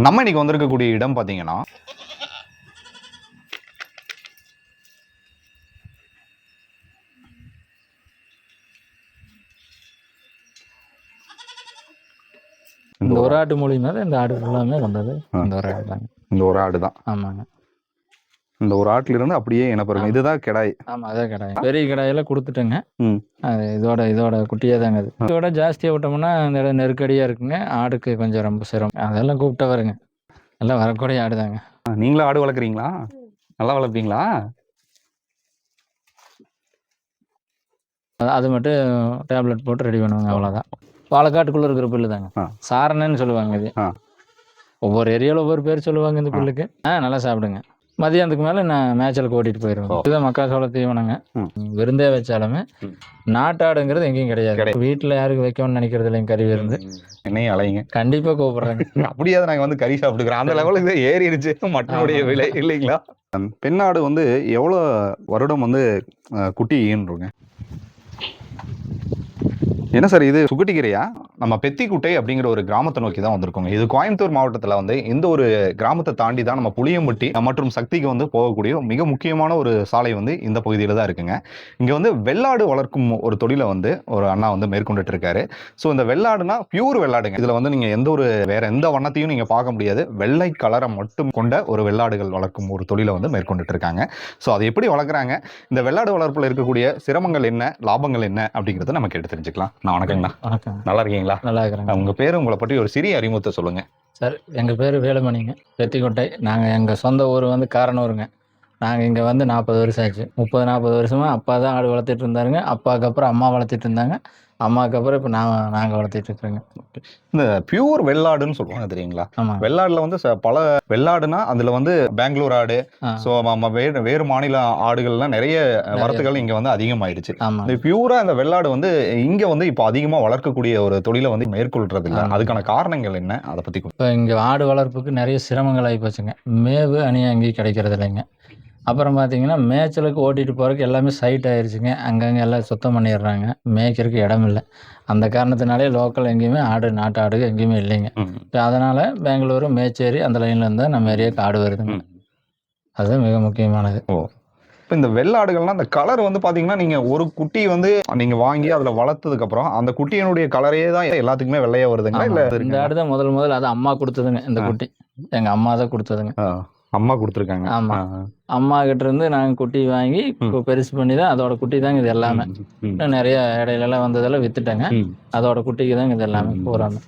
நம்ம இன்னைக்கு வந்திருக்கக்கூடிய இடம் பார்த்தீங்கன்னா, இந்த ஒரு ஆட்டு மூலியமா தான் இந்த ஆடு ஃபுல்லாமே வந்தது. இந்த ஒரு ஆடு தாங்க. இந்த ஒரு ஆடு தான். ஆமாங்க. இந்த ஒரு ஆட்டுல இருந்து அப்படியே இனப்பெருக்கம். இதுதான் கிடாய். ஆமா, அதான் கிடாய். பெரிய கிடாயெல்லாம் கொடுத்துட்டேங்க. ம். அது இதோட குட்டியே தாங்க அது. இதோட ஜாஸ்தியாக விட்டோம்னா இந்த இடம் நெருக்கடியாக இருக்குங்க. ஆடுக்கு கொஞ்சம் ரொம்ப சிரமம். அதெல்லாம் கூப்பிட்டா வருங்க. எல்லாம் வரக்கூடிய ஆடு தாங்க. நீங்களும் ஆடு வளர்க்குறீங்களா? நல்லா வளர்ப்பீங்களா? அது மட்டும் டேப்லெட் போட்டு ரெடி பண்ணுவாங்க, அவ்வளோதான். பாலக்காட்டுக்குள்ளே இருக்கிற புல்லு தாங்க. சாரணன்னு சொல்லுவாங்க இது. ஒவ்வொரு ஏரியாவில் ஒவ்வொரு பேர் சொல்லுவாங்க இந்த புல்லுக்கு. நல்லா சாப்பிடுங்க. மதியானத்துக்கு மேலே நான் மேய்ச்சலுக்கு ஓட்டிட்டு போயிடுவேன். இதுதான் மக்காசோள தீவனங்க. விருந்தே வச்சாலுமே நாட்டாடுங்கிறது எங்கேயும் கிடையாது. வீட்டில் யாருக்கு வைக்கணும்னு நினைக்கிறது இல்லைங்க கறி விருந்து. என்னையும் அலைங்க. கண்டிப்பாக கூப்பிடுறாங்க. அப்படியாவது நாங்கள் வந்து கறி சாப்பிட்டுக்கிறோம். அந்த லெவலுக்கு ஏறிடுச்சு மட்டனுடைய விலை இல்லைங்களா? பெண்ணாடு வந்து எவ்வளோ வருடம் வந்து குட்டி ஈன்றுங்க? என்ன சார் இது சுகுட்டிக்கிறையா? நம்ம பெத்திக்குட்டை அப்படிங்கிற ஒரு கிராமத்தை நோக்கி தான் வந்திருக்கோங்க. இது கோயம்புத்தூர் மாவட்டத்தில் வந்து இந்த ஒரு கிராமத்தை தாண்டி தான் நம்ம புளியம்பட்டி மற்றும் சக்திக்கு வந்து போகக்கூடிய மிக முக்கியமான ஒரு சாலை வந்து இந்த பகுதியில் தான் இருக்குங்க. இங்கே வந்து வெள்ளாடு வளர்க்கும் ஒரு தொழிலை வந்து ஒரு அண்ணா வந்து மேற்கொண்டுட்டு இருக்காரு. ஸோ இந்த வெள்ளாடுனா பியூர் வெள்ளாடுங்க. இதில் வந்து நீங்கள் எந்த ஒரு வேற எந்த வண்ணத்தையும் நீங்கள் பார்க்க முடியாது. வெள்ளை கலரை மட்டும் கொண்ட ஒரு வெள்ளாடுகள் வளர்க்கும் ஒரு தொழிலை வந்து மேற்கொண்டுட்டு இருக்காங்க. ஸோ அதை எப்படி வளர்க்குறாங்க, இந்த வெள்ளாடு வளர்ப்பில் இருக்கக்கூடிய சிரமங்கள் என்ன, லாபங்கள் என்ன அப்படிங்கிறத நம்ம கேட்டு தெரிஞ்சுக்கலாம். நான் வணக்கங்கண்ணா. வணக்கம். நல்லா இருக்கீங்களா? நல்லா இருக்கிறேங்க. உங்க பேரு, உங்களை பற்றி ஒரு சிறிய அறிமுகத்தை சொல்லுங்க. சார், எங்கள் பேர் வேலுமணிங்க. பெத்திக்கோட்டை. நாங்கள் எங்கள் சொந்த ஊர் வந்து காரனூருங்க. நாங்கள் இங்கே வந்து 40 வருஷம் ஆச்சு. 30-40 வருஷமாக அப்பா தான் ஆடு வளர்த்துட்டு இருந்தாருங்க. அப்பாவுக்கு அப்புறம் அம்மா வளர்த்துட்டு இருந்தாங்க. அம்மாவுக்கு அப்புறம் இப்போ நாங்கள் வளர்த்துட்டு இருக்கிறோங்க. இந்த பியூர் வெள்ளாடுன்னு சொல்லுவாங்க தெரியுங்களா? வெள்ளாடுல வந்து பல வெள்ளாடுனா அதுல வந்து பெங்களூர் ஆடு, ஸோ வேறு மாநில ஆடுகள்லாம் நிறைய வரத்துகள் இங்க வந்து அதிகமாயிடுச்சு. இந்த பியூரா இந்த வெள்ளாடு வந்து இங்க வந்து இப்போ அதிகமா வளர்க்கக்கூடிய ஒரு தொழிலை வந்து மேற்கொள்றது இல்லை. அதுக்கான காரணங்கள் என்ன, அதை பத்தி? இப்போ இங்கே ஆடு வளர்ப்புக்கு நிறைய சிரமங்கள் ஆகி போச்சுங்க. மேவு அங்கேயும் கிடைக்கிறது இல்லைங்க. அப்புறம் பார்த்தீங்கன்னா மேய்ச்சலுக்கு ஓட்டிகிட்டு போகிறதுக்கு எல்லாமே சைட் ஆயிடுச்சுங்க. அங்கங்கே எல்லாம் சுத்தம் பண்ணிடுறாங்க. மேய்க்கிறதுக்கு இடம் இல்லை. அந்த காரணத்தினாலே லோக்கல் எங்கேயுமே நாட்டு ஆடு எங்கேயுமே இல்லைங்க. இப்போ அதனால் பெங்களூரு, மேச்சேரி அந்த லைனில் இருந்தால் நம்ம ஏரியாவுக்கு ஆடு வருதுங்க. அதுதான் மிக முக்கியமானது. இப்போ இந்த வெள்ளாடுகள்லாம் அந்த கலர் வந்து பார்த்தீங்கன்னா, நீங்கள் ஒரு குட்டி வந்து நீங்கள் வாங்கி அதில் வளர்த்ததுக்கப்புறம் அந்த குட்டியினுடைய கலரே தான் எல்லாத்துக்குமே வெள்ளையாக வருதுங்களா? இல்லை இந்த ஆடு தான் முதல் அது அம்மா கொடுத்ததுங்க. இந்த குட்டி எங்கள் அம்மா தான் கொடுத்ததுங்க. அம்மா கொடுத்துருக்காங்க. ஆமாம், அம்மா கிட்ட இருந்து நாங்கள் குட்டி வாங்கி பெருசு பண்ணி தான் அதோட குட்டி தாங்க இது எல்லாமே. நிறைய இடையிலலாம் வந்ததெல்லாம் வித்துட்டேங்க. அதோட குட்டிக்கு தாங்க இது எல்லாமே போறாங்க.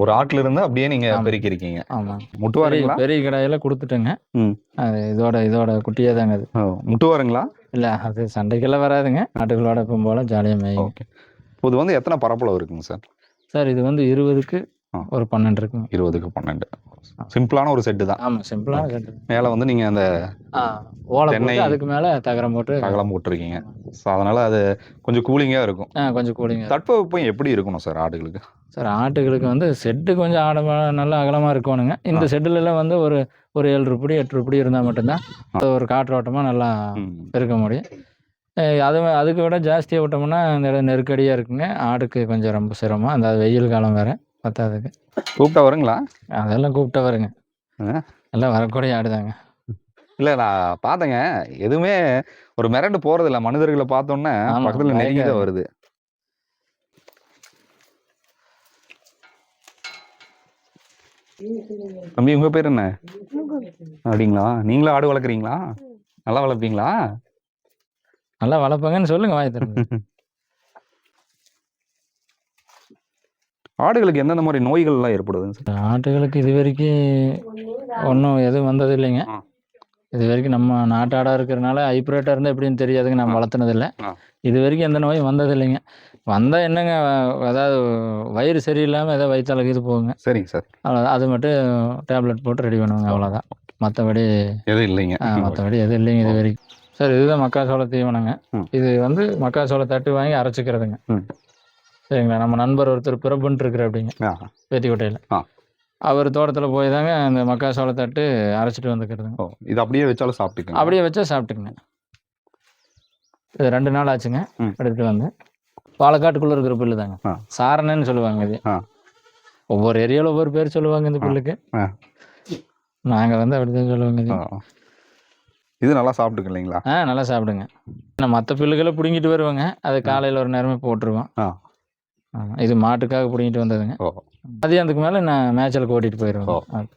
ஒரு ஆட்டுல இருந்து அப்படியே நீங்க பெருக்கிருக்கீங்க. ஆமா, முட்டுவாருங்களா? பெரிய கடாயில கொடுத்துட்டேங்க. அது இதோட குட்டியே தாங்க அது. முட்டுவாருங்களா? இல்ல, அது சண்டைக்கெல்லாம் வராதுங்க. ஆட்டுகளோட எப்பவும் போல ஜாலியாக மேயும். இது வந்து எத்தனை பரப்பளவு இருக்குங்க சார்? சார், இது வந்து 20க்கு ஒரு 12 இருக்குங்க. 20க்கு 12. சிம்பிளான ஒரு செட்டு தான். ஆமா, சிம்பிளான செட்டு. மேல வந்து நீங்க அந்த ஓலை போட்டு அதுக்கு மேல தகரம் போட்டுருக்கீங்க. ஸோ அதனால அது கொஞ்சம் கூலிங்கா இருக்கும். கொஞ்சம் கூலிங்கா. தட்பவெப்பம் எப்படி இருக்கணும் சார் ஆடுகளுக்கு? சார், ஆட்டுகளுக்கு வந்து செட்டு கொஞ்சம் நல்லா அகலமா இருக்கணுங்க. இந்த செட்டுலலாம் வந்து ஒரு 7 ரூபாய் 8 ரூபாய் இருந்தால் மட்டும்தான் ஒரு காற்றோட்டமாக நல்லா இருக்க முடியும். அதுக்கு விட ஜாஸ்தியாக விட்டோம்னா இந்த இடம் நெருக்கடியாக இருக்குங்க. ஆடுக்கு கொஞ்சம் ரொம்ப சிரமம். அந்த வெயில் காலம் வேறு பத்தாதுக்கு. கூப்பிட்டா வருங்களா? அதெல்லாம் கூப்பிட்டா வருங்க. எல்லாம் வரக்கூடிய ஆடு தாங்க. இல்லை, நான் பார்த்தேங்க. எதுவுமே ஒரு மிரண்டு போகிறது இல்லை. மனிதர்களை பார்த்தோன்னே பக்கத்தில் நெருங்கி தான் வருது. தம்பி, உங்கள் பேர் என்ன? அப்படிங்களா? நீங்களும் ஆடு வளர்க்குறீங்களா? நல்லா வளர்ப்பீங்களா? நல்லா வளர்ப்பாங்கன்னு சொல்லுங்க, வாய் திறந்து. ஆடுகளுக்கு எந்தெந்த மாதிரி நோய்கள்லாம் ஏற்படுதுங்க சார்? ஆட்டுகளுக்கு இது வரைக்கும் ஒன்றும் எதுவும் வந்தது இல்லைங்க. இது வரைக்கும் நம்ம நாட்டாடாக இருக்கிறனால ஹைப்ரேட்டாக இருந்தால் எப்படின்னு தெரியாதுங்க. நம்ம வளர்த்துனதில்லை. இது வரைக்கும் எந்த நோயும் வந்தது இல்லைங்க. வந்தால் என்னங்க, அதாவது வயிறு சரியில்லாமல் ஏதோ வயிற்றால இது போகுங்க. சரிங்க சார். அது மட்டும் டேப்லெட் போட்டு ரெடி பண்ணுவாங்க, அவ்வளோதான். மற்றபடி எதுவும் இல்லைங்க. மற்றபடி எதுவும் இல்லைங்க இது வரைக்கும். சார், இதுதான் மக்காசோள தீவனங்க. இது வந்து மக்காசோள தட்டு வாங்கி அரைச்சிக்கிறதுங்க. சரிங்களா? நம்ம நண்பர் ஒருத்தர் பிரபுன்ட்டு இருக்கிற அப்படிங்க பேத்திக்கோட்டையில். அவர் தோட்டத்தில் போய் தாங்க அந்த மக்காசோள தட்டு அரைச்சிட்டு வந்துக்கிறதுங்க. இது அப்படியே வச்சாலும் சாப்பிட்டுக்கங்க. அப்படியே வச்சா சாப்பிட்டுக்குங்க. இது 2 நாள் ஆச்சுங்க எடுத்துகிட்டு வந்து. பாலக்காட்டுக்குள்ளே இருக்கிற புல்லு தாங்க. சாரணன்னு சொல்லுவாங்க இது. ஒவ்வொரு ஏரியாவில் ஒவ்வொரு பேர் சொல்லுவாங்க இந்த புல்லுக்கு. ஆ. நாங்கள் வந்து அப்படிதான் சொல்லுவாங்க இது. இது நல்லா சாப்பிட்டுக்கு இல்லைங்களா? நல்லா சாப்பிடுங்க. நான் மற்ற புல்லுகளை பிடுங்கிட்டு வருவேங்க. அது காலையில் ஒரு நேரமே போட்டுருவோம். இது மாட்டுக்காக பிடிங்கிட்டு வந்ததுங்க. மதியானத்துக்கு மேலே நான் மேய்ச்சலுக்கு ஓட்டிட்டு போயிடுவேன்.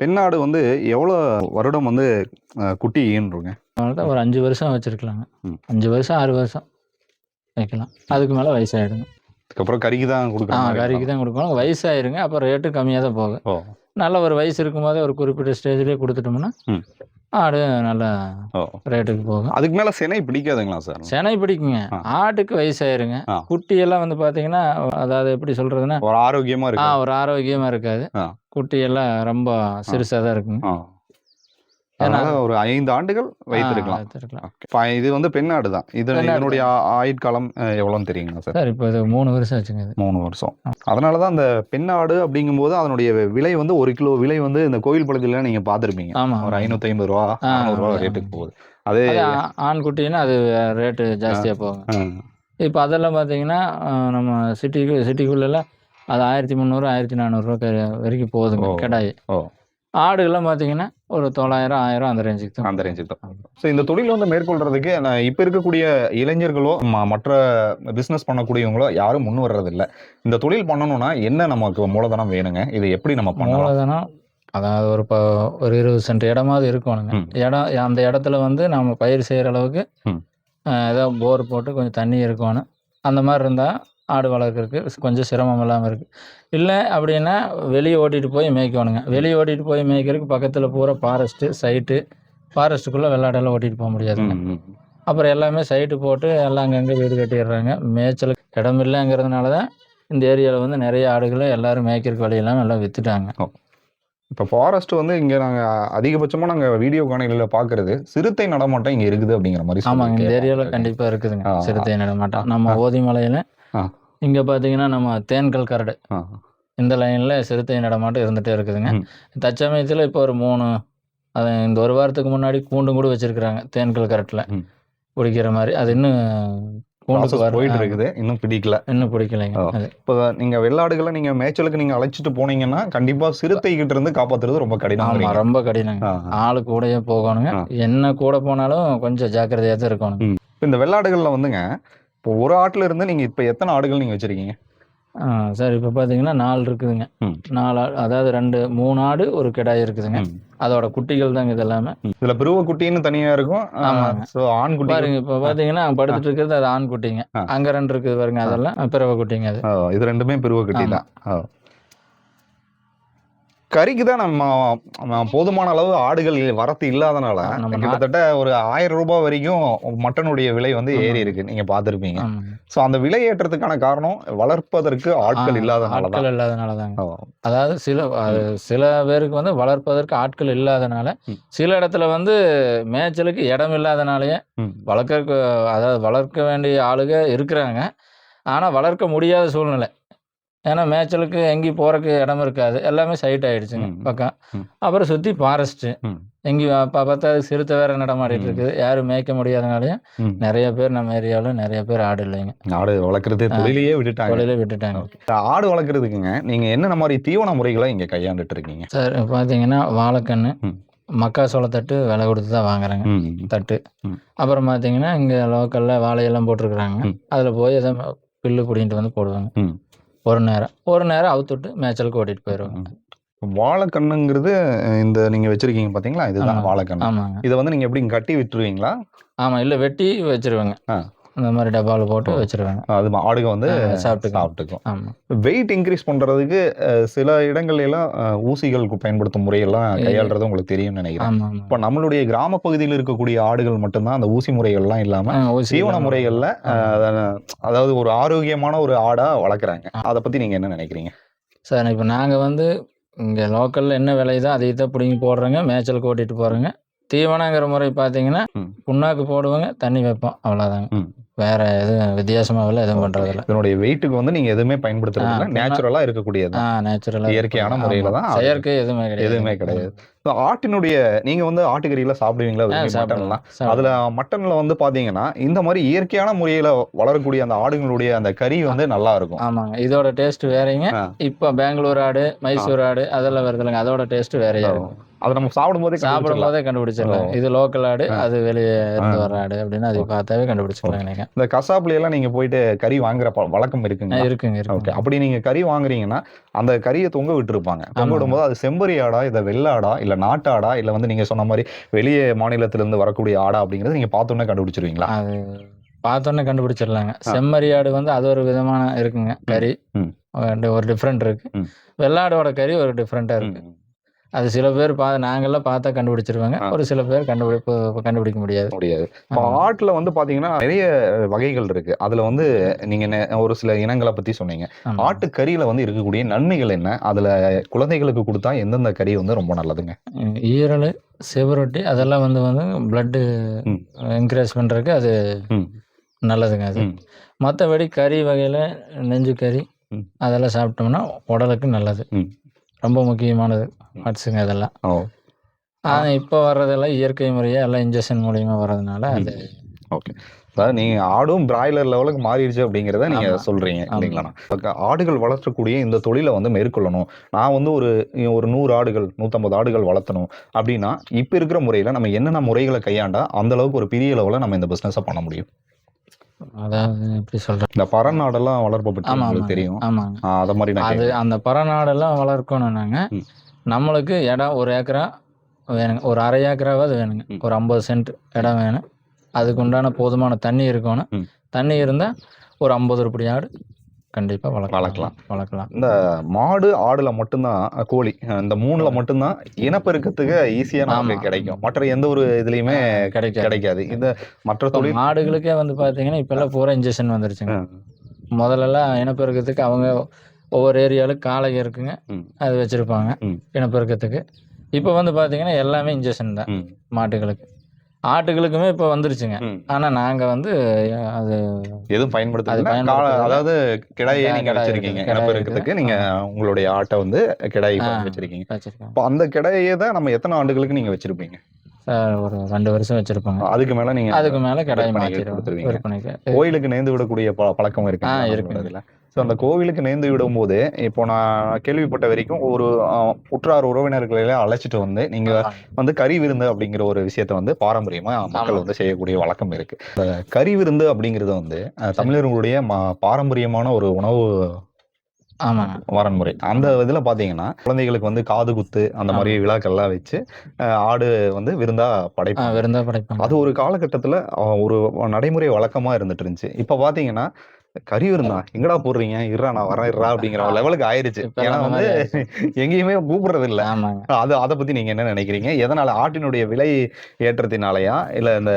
பெண்ணாடு வந்து எவ்வளோ வருடம் வந்து குட்டி ஈன்றுங்க? அதனால ஒரு 5 வருஷம் வச்சுருக்கலாங்க. 5 வருஷம் 6 வருஷம் வைக்கலாம். அதுக்கு மேலே வயசாகிடுங்க. அதுக்கப்புறம் கறிக்கு தான் கொடுக்குறோம். கறிக்கு தான் கொடுக்கணும். வயசாயிருங்க. அப்புறம் ரேட்டு கம்மியாக தான் போகும். நல்ல ஒரு வயசு இருக்கும்போதே ஒரு குறிப்பிட்ட ஸ்டேஜ்லேயே கொடுத்துட்டோம்னா ஆடு நல்லா ரேட்டுக்கு போகும். அதுக்கு மேலே சினை பிடிக்காதுங்களா சார்? சினை பிடிக்குங்க. ஆட்டுக்கு வயசாயிருங்க. குட்டியெல்லாம் வந்து பார்த்தீங்கன்னா, அதாவது எப்படி சொல்கிறதுன்னா, ஒரு ஆரோக்கியமாக இருக்கு. ஒரு ஆரோக்கியமாக இருக்காது. குட்டியெல்லாம் ரொம்ப சிறுசாக தான் இருக்குங்க. அதனால ஒரு 5 ஆண்டுகள் வைத்திருக்கலாம். இது வந்து பெண்ணாடு தான். இதனுடைய ஆயுட்காலம் எவ்வளோன்னு தெரியுங்களா சார்? இப்போ இது 3 வருஷம் ஆச்சுங்க. 3 வருஷம். அதனால தான் அந்த பெண்ணாடு அப்படிங்கும்போது அதனுடைய விலை வந்து 1 கிலோ விலை வந்து இந்த கோயில் பகுதியில நீங்க பார்த்துருப்பீங்க. ஒரு 550 ரூபா 400 ரூபா ரேட்டுக்கு போகுது. அதே ஆண் குட்டின்னா அது ரேட்டு ஜாஸ்தியாக போகும். இப்போ அதெல்லாம் பார்த்தீங்கன்னா நம்ம சிட்டிக்குள்ளெல்லாம் அது 1300 1400 ரூபா வரைக்கும் போகுதுங்க கிடாய். ஆடுகள்லாம் பார்த்தீங்கன்னா ஒரு 900 1000 அந்த ரேஞ்சுக்கு தான். ஸோ இந்த தொழில் வந்து மேற்கொள்றதுக்கு இப்போ இருக்கக்கூடிய இளைஞர்களோ மற்ற பிஸ்னஸ் பண்ணக்கூடியவங்களோ யாரும் முன் வர்றதில்லை. இந்த தொழில் பண்ணணும்னா என்ன நமக்கு மூலதனம் வேணுங்க? இது எப்படி நம்ம பண்ணலாம்? மூலதனம் அதாவது ஒரு 20 சென்ட் இடமாவது இருக்கணுங்க. அந்த இடத்துல வந்து நம்ம பயிர் செய்கிற அளவுக்கு ஏதோ போர் போட்டு கொஞ்சம் தண்ணி இருக்கணும். அந்த மாதிரி இருந்தால் ஆடு வளர்க்குறதுக்கு கொஞ்சம் சிரமம் இல்லாமல் இருக்குது. இல்லை அப்படின்னா வெளியே ஓட்டிகிட்டு போய் மேய்க்கணுங்க. வெளியே ஓட்டிகிட்டு போய் மேய்க்கிறதுக்கு பக்கத்தில் பூரா ஃபாரஸ்ட்டுக்குள்ளே வெள்ளாடெல்லாம் ஓட்டிகிட்டு போக முடியாதுங்க. அப்புறம் எல்லாமே சைட்டு போட்டு எல்லாம் அங்கங்கே வீடு கட்டிடுறாங்க. மேய்ச்சலுக்கு இடம் இல்லைங்கிறதுனால தான் இந்த ஏரியாவில் வந்து நிறைய ஆடுகளை எல்லோரும் மேய்க்கிறதுக்கு வழியெல்லாம் எல்லாம் விற்றுட்டாங்க. இப்போ ஃபாரஸ்ட் வந்து இங்கே நாங்கள் அதிகபட்சமாக நாங்கள் வீடியோ காணொலியில் பார்க்குறது சிறுத்தை நடமாட்டம் இங்கே இருக்குது அப்படிங்கிற மாதிரி. ஆமாங்க, இந்த ஏரியாவில் கண்டிப்பாக இருக்குதுங்க சிறுத்தை நடமாட்டம். நம்ம ஓதிமலையில் இங்கே பார்த்தீங்கன்னா நம்ம தேன்கல் கரடு இந்த லைனில் சிறுத்தை நடமாட்டம் இருந்துகிட்டே இருக்குதுங்க. தற்சமயத்தில் இப்போ ஒரு 3 இந்த ஒரு வாரத்துக்கு முன்னாடி கூண்டும் கூட வச்சுருக்குறாங்க தேன்கல் கரட்டில் பிடிக்கிற மாதிரி. அது இன்னும் போயிட்டு இருக்குது, இன்னும் பிடிக்கலைங்க. இப்போ நீங்கள் வெள்ளாடுகளை நீங்கள் மேய்ச்சலுக்கு நீங்கள் அழைச்சிட்டு போனீங்கன்னா கண்டிப்பாக சிறுத்தை கிட்ட இருந்து காப்பாற்றுறது ரொம்ப கடினம். ரொம்ப கடினங்க. ஆளு கூடயே போகணுங்க. என்ன கூட போனாலும் கொஞ்சம் ஜாக்கிரதையாக தான் இருக்கணும். இப்போ இந்த வெள்ளாடுகளில் வந்துங்க இப்போ ஒரு ஆட்டில் இருந்து நீங்கள் இப்போ எத்தனை ஆடுகள் நீங்கள் வச்சுருக்கீங்க? சார் இப்போ பார்த்தீங்கன்னா 4 இருக்குதுங்க. 4 அதாவது 3 ஆடு ஒரு கிடாய் இருக்குதுங்க. அதோட குட்டிகள் தாங்க இது எல்லாமே. இதில் பிறவ குட்டின்னு தனியாக இருக்கும். ஸோ ஆண் குட்டி பாருங்க, இப்போ பார்த்தீங்கன்னா படுத்துட்டு இருக்கிறது அது ஆண் குட்டிங்க. அங்கே 2 இருக்குது பாருங்க, அதெல்லாம் பிறவ குட்டிங்க. அது இது 2மே பிறவ குட்டி தான். கறிக்கு தான் நம்ம போதுமான அளவு ஆடுகள் வரத்து இல்லாதனால கிட்டத்தட்ட ஒரு 1000 ரூபாய் வரைக்கும் மட்டனுடைய விலை வந்து ஏறி இருக்கு. நீங்க பார்த்திருப்பீங்க. ஸோ அந்த விலை ஏற்றத்துக்கான காரணம் வளர்ப்பதற்கு ஆட்கள் இல்லாதனாலதாங்க. அதாவது சில பேருக்கு வந்து வளர்ப்பதற்கு ஆட்கள் இல்லாதனால, சில இடத்துல வந்து மேய்ச்சலுக்கு இடம் இல்லாதனாலயே வளர்க்க வேண்டிய ஆளுங்க இருக்கிறாங்க. ஆனா வளர்க்க முடியாத சூழ்நிலை. ஏன்னா மேய்ச்சலுக்கு எங்கேயும் போகிறக்கு இடம் இருக்காது. எல்லாமே சைட் ஆகிடுச்சுங்க பக்கம். அப்புறம் சுற்றி ஃபாரஸ்ட்டு எங்கேயும் பார்த்தா சிறுத்தை வேறு நடமாடிட்டு இருக்குது. யாரும் மேய்க்க முடியாதனாலையும் நிறைய பேர் நம்ம ஏரியாவில் நிறைய பேர் ஆடு இல்லைங்க. ஆடு வளர்க்குறது தொழிலையே விட்டுட்டாங்க. ஆடு வளர்க்குறதுக்குங்க நீங்கள் என்னென்ன மாதிரி தீவன முறைகளை இங்கே கையாண்டுட்டு இருக்கீங்க? சார் பார்த்தீங்கன்னா வாழைக்கன்று, மக்காசோளத்தட்டு விலை கொடுத்து தான் வாங்குறாங்க தட்டு. அப்புறம் பார்த்தீங்கன்னா இங்கே லோக்கலில் வாழையெல்லாம் போட்டிருக்குறாங்க. அதில் போய் எதை புல்லு பிடிங்கிட்டு வந்து போடுவாங்க. ஒரு நேரம் அவுத்துட்டு மேய்ச்சலுக்கு ஓட்டிட்டு போயிடுவாங்க. வாழைக்கண்ணுங்கிறது இந்த நீங்க வச்சிருக்கீங்க பாத்தீங்களா, இதுதான் வாழைக்கண்ணு. ஆமாங்க. இதை வந்து நீங்க எப்படி கட்டி விட்டுருவீங்களா? ஆமா, இல்லை வெட்டி வச்சிருவாங்க. இந்த மாதிரி டப்பாவில் போட்டு வச்சிருவாங்க. அது ஆடுக வந்து சாப்பிட்டுக்கும். வெயிட் இன்க்ரீஸ் பண்றதுக்கு சில இடங்கள்ல எல்லாம் ஊசிகள் பயன்படுத்தும் முறையெல்லாம் கையாளுறது உங்களுக்கு தெரியும்னு நினைக்கிறேன். இப்போ நம்மளுடைய கிராம பகுதியில் இருக்கக்கூடிய ஆடுகள் மட்டும்தான் அந்த ஊசி முறைகள்லாம் இல்லாம தீவன முறைகள்ல அதாவது ஒரு ஆரோக்கியமான ஒரு ஆடா வளர்க்குறாங்க. அதை பத்தி நீங்க என்ன நினைக்கிறீங்க? சார் இப்போ நாங்கள் வந்து இங்கே லோக்கலில் என்ன விலையுதோ அதை தான் பிடிங்கி போடுறோங்க, மேய்ச்சலுக்கு ஓட்டிட்டு போகிறோங்க. தீவனங்கிற முறை பார்த்தீங்கன்னா புண்ணாக்கு போடுவாங்க, தண்ணி வைப்போம், அவ்வளோதாங்க. வேற எதுவும் வித்தியாசமாகல எதுவும் பண்றதில்ல. இதனுடைய வெயிட்டுக்கு வந்து நீங்க எதுவுமே பயன்படுத்துறது இல்லை, நேச்சுரலா இருக்கக்கூடியது, நேச்சுரலா இயற்கையான முறையில தான். செயற்கை எதுவுமே கிடையாது. ஆட்டினுடைய நீங்க வந்து ஆட்டுக்கறியில சாப்பிடுவீங்களா விரும்பி மட்டன்லாம்? அதுல மட்டன்ல வந்து பாத்தீங்கன்னா இந்த மாதிரி இயற்கையான முறையில வளரக்கூடிய அந்த ஆடுகளுடைய அந்த கறி வந்து நல்லா இருக்கும். ஆமாங்க. இதோட டேஸ்ட் வேறங்க. இப்ப பெங்களூர் ஆடு, மைசூர் ஆடு அதெல்லாம் வருதுல்லங்க. அதோட டேஸ்ட் வேறையா இருக்கும். அத நம்ம சாப்பிடும்போதே கண்டுபிடிச்சிடலாம். இது லோக்கல் ஆடு, அது வெளிய இருந்து வர ஆடு அப்படின்னு அதை பார்த்தாவே கண்டுபிடிச்சிக்கலாங்க நீங்க. இந்த கசாப்புல எல்லாம் நீங்க போயிட்டு கறி வாங்குற வழக்கம் இருக்குங்களா? இருக்குங்க. ஓகே. அப்படி நீங்க கறி வாங்குறீங்கன்னா அந்த கறியை தொங்க விட்டுருப்பாங்க. தொங்க விடும்போது அது செம்பரி ஆடா, இல்ல வெள்ளாடா, இல்ல நாட்டாடா, இல்ல வந்து நீங்க சொன்ன மாதிரி வெளியே மாநிலத்திலிருந்து வரக்கூடிய ஆடா அப்படிங்கறது நீங்க பார்த்தோன்னே கண்டுபிடிச்சிருவீங்களா? அது பார்த்தோன்னே கண்டுபிடிச்சிடலாங்க. செம்மறி ஆடு வந்து அது ஒரு விதமான இருக்குங்க கறி. ஒரு டிஃப்ரெண்ட் இருக்கு. வெள்ளாடோட கறி ஒரு டிஃப்ரெண்டா இருக்கு. அது சில பேர் நாங்கெல்லாம் பார்த்தா கண்டுபிடிச்சிருவாங்க. ஒரு சில பேர் கண்டுபிடிக்க முடியாது. இப்போ ஆட்டுல வந்து பாத்தீங்கன்னா நிறைய வகைகள் இருக்கு. அதுல வந்து நீங்க ஒரு சில இனங்களை பத்தி சொன்னீங்க. ஆட்டு கறியில வந்து இருக்கக்கூடிய நன்மைகள் என்ன? அதுல குழந்தைகளுக்கு கொடுத்தா எந்தெந்த கறி வந்து ரொம்ப நல்லதுங்க? ஈரல், செவரொட்டி அதெல்லாம் வந்து பிளட் என்கரேஜ் பண்றதுக்கு அது நல்லதுங்க அது. மற்றபடி கறி வகையில நெஞ்சு கறி அதெல்லாம் சாப்பிட்டோம்னா உடலுக்கு நல்லது. ரொம்ப முக்கியமானது பார்ட்ஸுங்க அதெல்லாம். இப்போ வர்றதெல்லாம் இயற்கை முறையா எல்லாம் இன்ஜெக்ஷன் மூலியமா வர்றதுனால அது ஓகே. அதாவது நீங்க ஆடும் பிராய்லர் லெவலுக்கு மாறிடுச்சு அப்படிங்கிறத நீங்க சொல்றீங்க இல்லைங்களா? ஆடுகள் வளர்க்கக்கூடிய இந்த தொழிலை வந்து மேற்கொள்ளணும். நான் வந்து ஒரு 100 ஆடுகள் 150 ஆடுகள் வளர்த்தணும் அப்படின்னா இப்ப இருக்கிற முறையில நம்ம என்னென்ன முறைகளை கையாண்டா அந்த அளவுக்கு ஒரு பெரிய லெவலில் நம்ம இந்த பிசினஸை பண்ண முடியும்? அதாவது எப்படி சொல்றேன், இந்த பறநாடெல்லாம் வளர்ப்பை பற்றி உங்களுக்கு தெரியும். ஆமாங்க. அத மாதிரி அது அந்த பறநாடெல்லாம் வளர்க்கணும்னாங்க நம்மளுக்கு இடம் 1 ஏக்கரா வேணுங்க. ஒரு 1/2 ஏக்கராவது வேணுங்க. ஒரு 50 சென்ட் இடம் வேணும். அதுக்கு உண்டான போதுமான தண்ணி இருக்கணும். தண்ணி இருந்தா ஒரு 50 உருப்படி ஆடு கண்டிப்பா வளர்க்கலாம். இந்த மாடு ஆடுல மட்டும்தான் கோழி இந்த 3ல மட்டும்தான் இனப்பெருக்கத்துக்கு ஈஸியா நமக்கு கிடைக்கும். மற்ற எந்த ஒரு இதுலயுமே கிடைக்காது. இந்த மற்ற தொழில் மாடுகளுக்கே வந்து பாத்தீங்கன்னா இப்ப எல்லாம் பூரா இன்ஜெக்ஷன் வந்துருச்சுங்க. முதல்லலாம் இனப்பெருக்கத்துக்கு அவங்க ஒவ்வொரு ஏரியாவுக்கு காளை இருக்குங்க, அது வச்சிருப்பாங்க இனப்பெருக்கத்துக்கு. இப்போ வந்து பாத்தீங்கன்னா எல்லாமே இன்ஜெக்ஷன் தான் மாட்டுகளுக்கு. ஆட்டுகளுக்குமே இப்போ வந்துருச்சுங்க. ஆனா நாங்க வந்து அது எதுவும் பயன்படுத்தல. அதாவது கிடாயை நீங்க வச்சிருக்கீங்க இனப்பெருக்கத்துக்கு. நீங்க உங்களுடைய ஆட்டை வந்து கிடாயை வச்சிருக்கீங்க. இப்போ அந்த கிடாயை தான் நம்ம எத்தனை ஆண்டுகளுக்கு நீங்க வச்சிருப்பீங்க? ஒரு 2 வருஷம் வச்சிருப்பாங்க. அதுக்கு மேல கிடாயை மாத்திடுவோம். கோயிலுக்கு நேர்ந்து விடக்கூடிய பழக்கம் இருக்கு. அந்த கோவிலுக்கு நேர்ந்து விடும் போது இப்போ நான் கேள்விப்பட்ட வரைக்கும் ஒரு உற்றார் உறவினர்களை அழைச்சிட்டு வந்து நீங்க வந்து கறி விருந்து அப்படிங்கிற ஒரு விஷயத்த வந்து பாரம்பரியமா மக்கள் வந்து செய்யக்கூடிய வழக்கம் இருக்கு. கறி விருந்து அப்படிங்கறது வந்து தமிழர்களுடைய பாரம்பரியமான ஒரு உணவு வரன்முறை. அந்த இதுல பாத்தீங்கன்னா குழந்தைகளுக்கு வந்து காது குத்து அந்த மாதிரி விழாக்கள்லாம் வச்சு ஆடு வந்து விருந்தா படைப்பாங்க. அது ஒரு காலகட்டத்துல ஒரு நடைமுறை வழக்கமா இருந்துட்டு இருந்துச்சு. இப்ப பாத்தீங்கன்னா கறி விருந்தா எங்கடா போடுறீங்க, இருறா நான் வரேன் அப்படிங்கிற லெவலுக்கு ஆயிருச்சு. ஏன்னா வந்து எங்கேயுமே கூப்பிடுறது இல்ல. அதை பத்தி நீங்க என்ன நினைக்கிறீங்க? எதனால ஆட்டினுடைய விலை ஏற்றத்தினாலயா இல்ல இந்த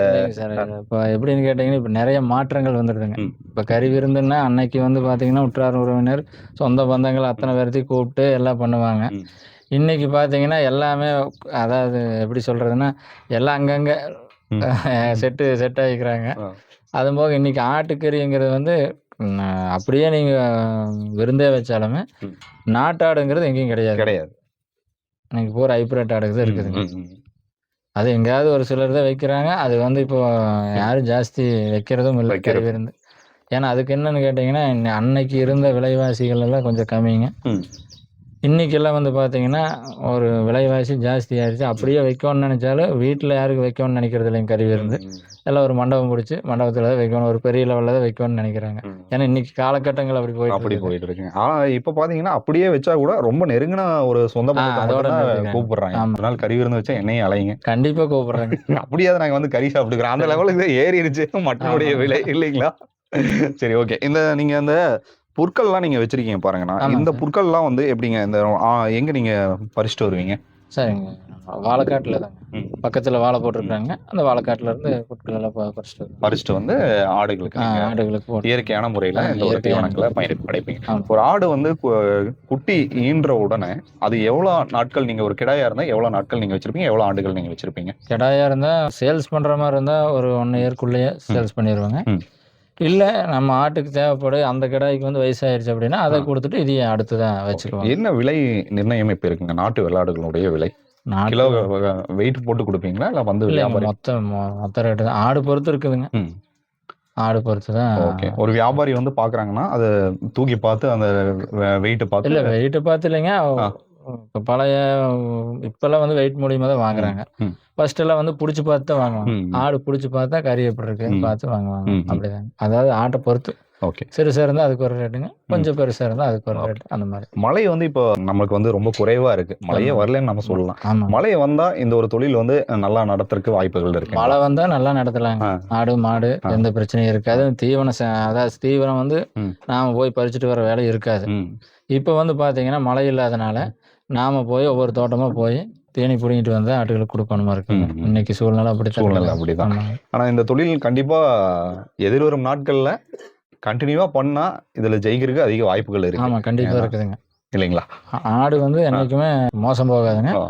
இப்ப எப்படின்னு கேட்டீங்கன்னா இப்ப நிறைய மாற்றங்கள் வந்துடுதுங்க. இப்ப கறி விருந்துன்னா அன்னைக்கு வந்து பாத்தீங்கன்னா உற்றார் உறவினர் சொந்த பந்தங்கள் அத்தனை பேர்த்தையும் கூப்பிட்டு எல்லாம் பண்ணுவாங்க. இன்னைக்கு பாத்தீங்கன்னா எல்லாமே அதாவது எப்படி சொல்றதுன்னா எல்லாம் அங்கங்க செட் ஆகிக்கிறாங்க. அது போக இன்னைக்கு ஆட்டுக்கறிங்கிறது வந்து அப்படியே நீங்க விருந்தே வச்சாலுமே நாட்டாடுங்கிறது எங்கேயும் கிடையாது. இன்னைக்கு பூரா ஹைப்ரிட் ஆடுகள் இருக்குதுங்க. அது எங்கேயாவது ஒரு சிலர் தான் வைக்கிறாங்க. அது வந்து இப்போ யாரும் ஜாஸ்தி வைக்கிறதும் இல்லை கறி விருந்து. ஏன்னா அதுக்கு என்னன்னு கேட்டீங்கன்னா அன்னைக்கு இருந்த விலைவாசிகள் எல்லாம் கொஞ்சம் கம்மிங்க. இன்னைக்கெல்லாம் வந்து பார்த்தீங்கன்னா ஒரு விலைவாசி ஜாஸ்தி ஆயிடுச்சு. அப்படியே வைக்கணும்னு நினைச்சாலும் வீட்டில் யாருக்கு வைக்கணும்னு நினைக்கிறது இல்லைங்க கறி விருந்து. எல்லாம் ஒரு மண்டபம் பிடிச்சி மண்டபத்தில் தான் வைக்கணும், ஒரு பெரிய லெவலில் தான் வைக்கணும்னு நினைக்கிறாங்க. ஏன்னா இன்னைக்கு காலகட்டங்கள் அப்படி போயிட்டு இருக்குங்க. இப்போ பார்த்தீங்கன்னா அப்படியே வச்சா கூட ரொம்ப நெருங்கின ஒரு சொந்த பந்தத்தோட கூப்பிடுறாங்க. ஒரு நாள் கறி விருந்து வச்சா என்னையும் அலைங்க கண்டிப்பாக கூப்பிடுறாங்க. அப்படியாவது நாங்கள் வந்து கறி சாப்பிட்டுக்கிறோம். அந்த லெவலுக்கு ஏறிடுச்சு மட்டனுடைய விலை இல்லைங்களா? சரி, ஓகே. இந்த நீங்க அந்த புற்கள்லாம் நீங்க வச்சிருக்கீங்க பாருங்கண்ணா. இந்த புற்கள்லாம் வந்து எப்படிங்க இந்த எங்க நீங்க பறிச்சுட்டு வருவீங்க? சரிங்க, வாழைக்காட்டுல தாங்க. பக்கத்துல வாழை போட்டிருக்காங்க. அந்த வாழைக்காட்டுல இருந்து புற்கள் எல்லாம் பறிச்சுட்டு வந்து ஆடுகளுக்கு இயற்கையான முறையில இந்த ஒரு தீவனங்களை படைப்பீங்க. ஒரு ஆடு வந்து குட்டி ஈன்ற உடனே அது எவ்வளவு நாட்கள் நீங்க ஒரு கிடாயா இருந்தா எவ்வளவு நாட்கள் நீங்க வச்சிருப்பீங்க, எவ்வளவு ஆண்டுகள் நீங்க வச்சிருப்பீங்க? கிடாயா இருந்தா சேல்ஸ் பண்ற மாதிரி இருந்தா ஒரு 1 இயர்க்குள்ளேயே சேல்ஸ் பண்ணிடுவாங்க. இல்லை நம்ம ஆட்டுக்கு தேவைப்படும் அந்த கிடாய்க்கு வந்து வயசாயிருச்சு அப்படின்னா அதை கொடுத்துட்டு இதையே அடுத்துதான் வச்சுக்குவோம். என்ன விலை நிர்ணயம் இப்போ இருக்குங்க நாட்டு வெள்ளாடுகளுடைய விலை? கிலோ நாட்டு வெயிட் போட்டு குடுப்பீங்களா? இல்ல வந்து இல்லைங்க. வியாபாரி மொத்த ரேட்டு தான். ஆடு பொறுத்து இருக்குதுங்க. ம். ஆடு பொறுத்து தான். ஓகே. ஒரு வியாபாரி வந்து பார்க்குறாங்கன்னா, அத தூக்கி பார்த்து அந்த வெயிட்ட பார்த்து இல்ல வெயிட்ட பார்த்து இல்லைங்க. ஆ. இப்ப பழைய இப்பல்லாம் வந்து வெயிட் மூலியமா தான் ம். வாங்குறாங்க. ம். ஃபர்ஸ்ட்டெல்லாம் வந்து புடிச்சு பார்த்து தான் வாங்குவாங்க. ம். ம். ஆடு புடிச்சு பார்த்தா கறி எப்படி இருக்குன்னு ம். பார்த்து வாங்குவாங்க. ம். ம். அப்படிதாங்க. அதாவது ஆட்ட பொறுத்து. ஓகே. சிறுசா இருந்தா அதுக்கு ஒரு ரேட்டுங்க. ம். கொஞ்சம் பெருசா இருந்தா அதுக்கு ஒரு ஓகே. ரேட். அந்த மாரி. மழை வந்து இப்போ நமக்கு வந்து ரொம்ப குறைவா இருக்கு. மழையே ஆமாங்க. வரலன்னு நம்ம சொல்லலாம். ஆமாங்க. மழை வந்தா இந்த ஒரு தொழில் வந்து நல்லா நடத்துறதுக்கு வாய்ப்புகள் இருக்குங்களா? மழை வந்தா நல்லா நடத்தலாங்க. ஆ. ஆடு, மாடு ஆ. எந்த பிரச்சனையும் இருக்காது. தீவனம் அதாவது தீவனம் வந்து ம். நாம போய் பறிச்சுட்டு வர வேலை இருக்காது. ம். இப்ப வந்து பார்த்தீங்கன்னா, மழை இல்லாதனால, நாம போய் ஒவ்வொரு தோட்டமா போய் தேனீ புடுங்கிட்டு வந்து ஆட்டுகளுக்கு குடுக்கணுமா இருக்குங்க. ம். ம். இன்னைக்கு சூழ்நிலை அப்படித்தான் சூழ்நிலை இருக்குதுங்க. அப்படிதான். ஆமாங்க. ஆனா இந்த தொழில் கண்டிப்பா எதிர்வரும் நாட்கள்ல கன்டினியூவா பண்ணா, இதுல ஜெயிக்கிறதுக்கு அதிக வாய்ப்புகள் இருக்கு. ஆமா. கண்டிப்பா ஏன்னா இருக்குதுங்க. இல்லைங்களா? ஆடு வந்து என்னைக்குமே மோசம் போகாதுங்க. ஆ.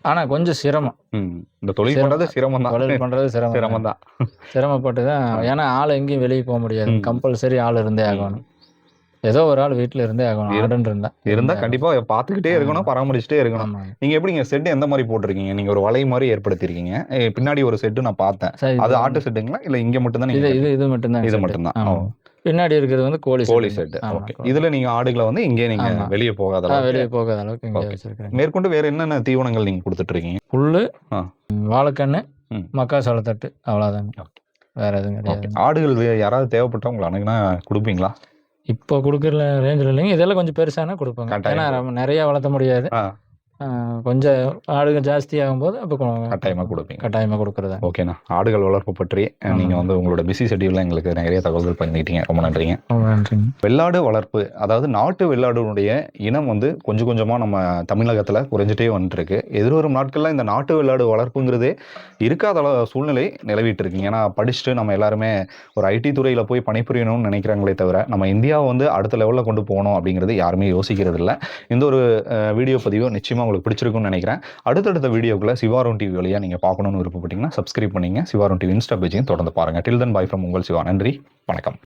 ஆனா கொஞ்சம் சிரமம். ம். இந்த தொழில் பண்றது சிரமம் தான். தொழில் பண்றது சிரமம் தாங்க. சிரமம் தான். சிரமப்பட்டு தான் ஏன்னா ஆள் எங்கேயும் வெளிய போ முடியாது. ம். கம்பல்சரி ஆள் இருந்தே ம். ஆகணும். ஏதோ ஒரு ஆள் வீட்ல இருந்தே ஆகணும். ஆடுன்னு இருந்தா. இருந்தா கண்டிப்பா பார்த்துக்கிட்டே இருக்கணும், ஆமா. பராமரிச்சுட்டே இருக்கணும். ஆமாங்க. நீங்க எப்படிங்க செட் எந்த மாரி போட்டிருக்கீங்க? நீங்க ஒரு வலை மாரி ஏற்படுத்தியிருக்கீங்க. பின்னாடி ஒரு செட் நான் பார்த்தேன். சரி அது ஆட்டு செட்டுங்களா? இல்ல இங்க மட்டும் தான் இது நீங்க இது இது மட்டும் தான் இது செட்டு. மட்டும் தான். ஓ! ஆமா. பின்னாடி இருக்கிறது வந்து கோழி கோழி செட்டுங்க. செட். ஆமா. ஓகே. இதுல நீங்க ஆடுகள வந்து இங்கேயே நீங்க ஆமா. வெளிய போகாத அளவுக்கு வெளிய போகாத அளவுக்கு இங்கே ஓகே. வச்சிருக்கிறேங்க. மேற்கொண்டு வேற என்னென்ன தீவனங்கள் நீங்க குடுத்துட்டு இருக்கீங்க? புல்லு, ஆ. வாழைக்கண்ணு, ம். மக்காச்சோளத்தட்டு அவ்வளோதாங்க. ஓகே. வேற எதுவும் ஓகே. கிடையாதுங்க. ஆடுகள் யாராவது தேவைப்பட்டா உங்கள அணுகுனா குடுப்பீங்களா? இப்போ குடுக்குற ரேஞ்சில இல்லைங்க. இதெல்லாம் கொஞ்சம் பெருசானா குடுப்பேங்க. கட்டாயம். ஏன்னா நம்ம நெறையா வளர்த்த முடியாது. ஆ. கொஞ்சம் ஆடுகள் ஜாஸ்தியாகும்போது அப்போ கட்டாயமா குடுப்பீங்க. கட்டாயமா குடுக்குறதாங்க. ஓகேண்ணா. ஆடுகள் வளர்ப்பு பற்றி நீங்க வந்து உங்களோட பிஸி ஷெட்யூல்ல எங்களுக்கு நிறைய தகவல்கள் பகிர்ந்துக்கிட்டீங்க. ரொம்ப நன்றிங்க. ரொம்ப நன்றிங்க. வெள்ளாடு வளர்ப்பு, அதாவது நாட்டு வெள்ளாடுனுடைய இனம் வந்து கொஞ்சம் கொஞ்சமா நம்ம தமிழகத்துல குறைஞ்சிட்டே வந்துட்டுருக்கு. எதிர்வரும் நாட்கள்ல இந்த நாட்டு வெள்ளாடு வளர்ப்புங்கிறதே இருக்காத சூழ்நிலை நிலவிட்டு இருக்குங்க. ஏன்னா படிச்சுட்டு நம்ம எல்லாருமே ஒரு ஐடி துறையில போய் பணிபுரியணும்னு நினைக்கிறாங்களே தவிர, நம்ம இந்தியாவை வந்து அடுத்த லெவல்ல கொண்டு போகணும் அப்படிங்கிறது யாருமே யோசிக்கிறது இல்ல. இந்த ஒரு வீடியோ பதிவு நிச்சயமா உங்களுக்கு பிடிச்சிருக்கும்னு நினைக்கிறேன். அடுத்தடுத்த வீடியோக்குள்ள சிவாரோன் டிவி வழியா நீங்க பார்க்கணும்னு விருப்பப்பட்டீங்கன்னா சப்ஸ்கிரைப் பண்ணீங்க. சிவாரோன் டிவி இன்ஸ்டா பேஜையும் தொடர்ந்து பாருங்க. டில் தென் பை ஃப்ரம் உங்கள் சிவா. நன்றி. வணக்கம்.